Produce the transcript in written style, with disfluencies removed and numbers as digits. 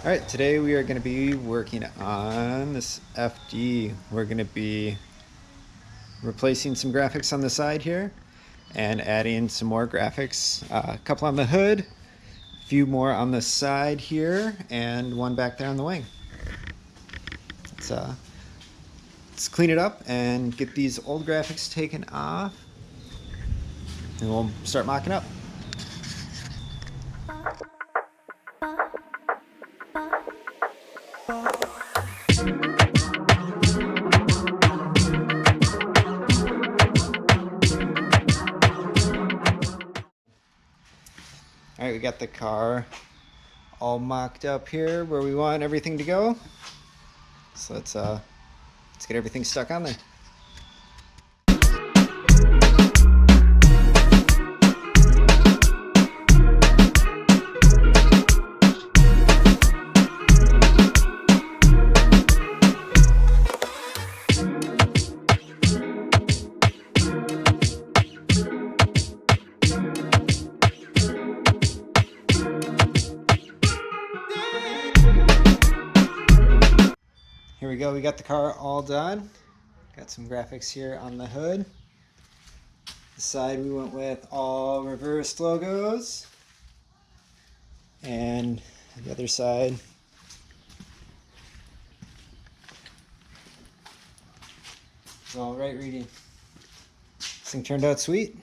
All right, today we are going to be working on this FD. We're going to be replacing some graphics on the side here and adding some more graphics, a couple on the hood, a few more on the side here, and one back there on the wing. Let's clean it up and get these old graphics taken off, and we'll start mocking up. All right, we got the car all mocked up here where we want everything to go. So let's get everything stuck on there. Here we go, we got the car all done. Got some graphics here on the hood. The side we went with all reversed logos. And the other side, it's all right reading. This thing turned out sweet.